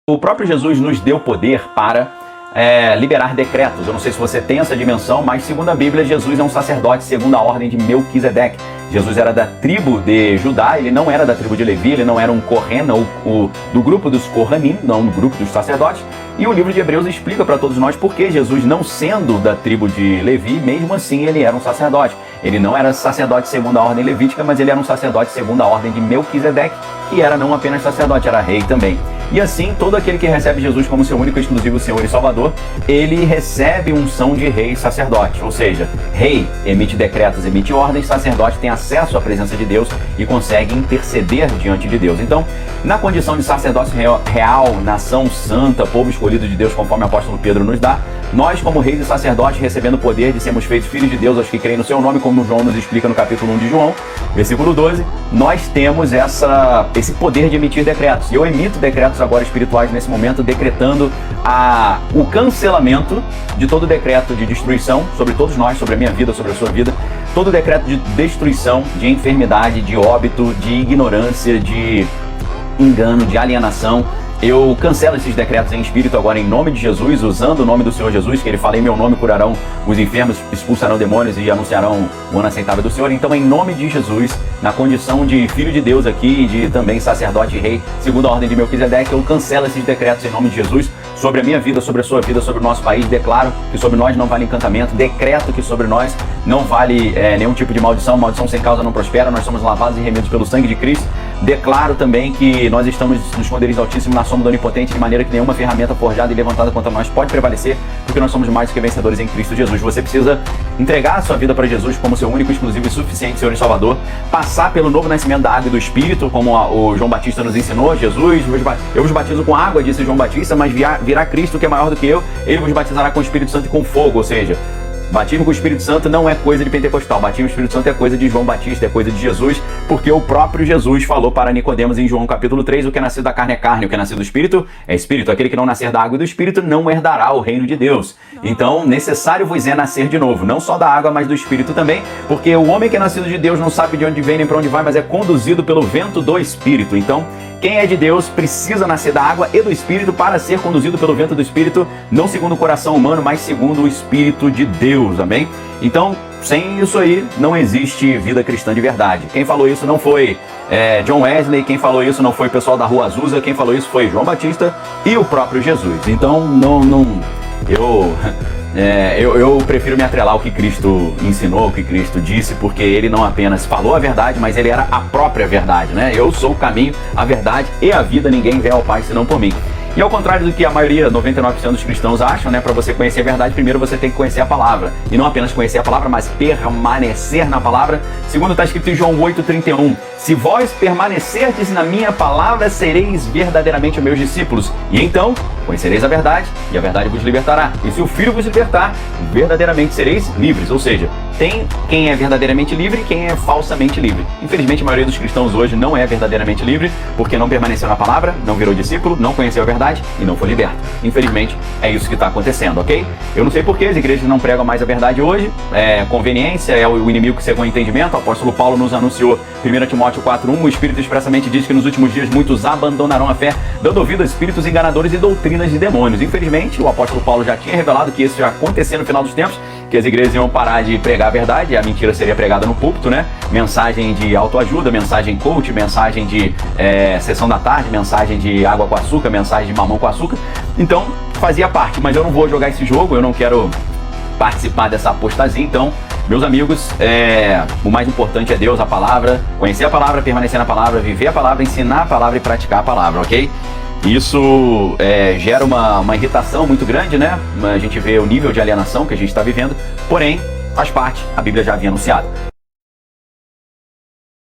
O próprio Jesus nos deu poder para liberar decretos. Eu não sei se você tem essa dimensão, mas segundo a Bíblia, Jesus é um sacerdote segundo a ordem de Melquisedeque. Jesus era da tribo de Judá, ele não era da tribo de Levi, ele não era um Kohen, do grupo dos Kohanim, não do grupo dos sacerdotes. E o livro de Hebreus explica para todos nós por que Jesus, não sendo da tribo de Levi, mesmo assim ele era um sacerdote. Ele não era sacerdote segundo a ordem levítica, mas ele era um sacerdote segundo a ordem de Melquisedeque, que era não apenas sacerdote, era rei também. E assim, todo aquele que recebe Jesus como seu único e exclusivo Senhor e Salvador, ele recebe unção de rei e sacerdote. Ou seja, rei emite decretos, emite ordens, sacerdote tem acesso à presença de Deus e consegue interceder diante de Deus. Então, na condição de sacerdócio real, nação santa, povo escolhido de Deus, conforme o apóstolo Pedro nos dá, nós, como reis e sacerdotes, recebendo o poder de sermos feitos filhos de Deus, aos que creem no seu nome, como João nos explica no capítulo 1 de João, versículo 12, nós temos esse poder de emitir decretos. E eu emito decretos agora espirituais nesse momento, decretando o cancelamento de todo decreto de destruição sobre todos nós, sobre a minha vida, sobre a sua vida, todo decreto de destruição, de enfermidade, de óbito, de ignorância, de engano, de alienação. Eu cancelo esses decretos em espírito agora em nome de Jesus, usando o nome do Senhor Jesus, que ele fala: em meu nome curarão os enfermos, expulsarão demônios e anunciarão o ano aceitável do Senhor. Então, em nome de Jesus, na condição de filho de Deus aqui, de também sacerdote e rei, segundo a ordem de Melquisedeque, eu cancelo esses decretos em nome de Jesus sobre a minha vida, sobre a sua vida, sobre o nosso país. Declaro que sobre nós não vale encantamento, decreto que sobre nós não vale nenhum tipo de maldição sem causa não prospera, nós somos lavados e remidos pelo sangue de Cristo. Declaro também que nós estamos no esconderijo altíssimo, na sombra do Onipotente, de maneira que nenhuma ferramenta forjada e levantada contra nós pode prevalecer, porque nós somos mais do que vencedores em Cristo Jesus. Você precisa entregar a sua vida para Jesus como seu único, exclusivo e suficiente Senhor e Salvador, passar pelo novo nascimento da água e do Espírito, como o João Batista nos ensinou. Jesus, eu vos batizo com água, disse João Batista, mas virá Cristo, que é maior do que eu, ele vos batizará com o Espírito Santo e com fogo. Ou seja, batismo com o Espírito Santo não é coisa de pentecostal, batismo com o Espírito Santo é coisa de João Batista, é coisa de Jesus, porque o próprio Jesus falou para Nicodemos em João capítulo 3, o que é nascido da carne é carne, o que é nascido do Espírito é Espírito, aquele que não nascer da água e do Espírito não herdará o reino de Deus. Então, necessário vos é nascer de novo, não só da água, mas do Espírito também, porque o homem que é nascido de Deus não sabe de onde vem nem para onde vai, mas é conduzido pelo vento do Espírito. Então, quem é de Deus precisa nascer da água e do Espírito para ser conduzido pelo vento do Espírito, não segundo o coração humano, mas segundo o Espírito de Deus, amém? Então, sem isso aí, não existe vida cristã de verdade. Quem falou isso não foi John Wesley, quem falou isso não foi o pessoal da Rua Azusa, quem falou isso foi João Batista e o próprio Jesus. Então, eu prefiro me atrelar ao que Cristo ensinou, ao que Cristo disse, porque ele não apenas falou a verdade, mas ele era a própria verdade, né? Eu sou o caminho, a verdade e a vida, ninguém vem ao Pai senão por mim. E ao contrário do que a maioria, 99% dos cristãos acham, né? Para você conhecer a verdade, primeiro você tem que conhecer a palavra. E não apenas conhecer a palavra, mas permanecer na palavra. Segundo está escrito em João 8,31. Se vós permanecerdes na minha palavra, sereis verdadeiramente meus discípulos. E então conhecereis a verdade, e a verdade vos libertará. E se o Filho vos libertar, verdadeiramente sereis livres. Ou seja, tem quem é verdadeiramente livre e quem é falsamente livre. Infelizmente, a maioria dos cristãos hoje não é verdadeiramente livre, porque não permaneceu na palavra, não virou discípulo, não conheceu a verdade e não foi liberto. Infelizmente, é isso que está acontecendo, ok? Eu não sei por que as igrejas não pregam mais a verdade hoje. É conveniência, é o inimigo que cegou o entendimento. O apóstolo Paulo nos anunciou, 1 Timóteo 4,1, o Espírito expressamente diz que nos últimos dias muitos abandonarão a fé, dando ouvido a espíritos enganadores e doutrinas de demônios. Infelizmente, o apóstolo Paulo já tinha revelado que isso já acontecia no final dos tempos, que as igrejas iam parar de pregar a verdade, a mentira seria pregada no púlpito, né? Mensagem de autoajuda, mensagem coach, mensagem de sessão da tarde, mensagem de água com açúcar, mensagem de mamão com açúcar. Então, fazia parte, mas eu não vou jogar esse jogo, eu não quero participar dessa apostasia. Então, meus amigos, o mais importante é Deus, a palavra, conhecer a palavra, permanecer na palavra, viver a palavra, ensinar a palavra e praticar a palavra, ok? Isso gera uma irritação muito grande, né? A gente vê o nível de alienação que a gente está vivendo, porém, faz parte, a Bíblia já havia anunciado.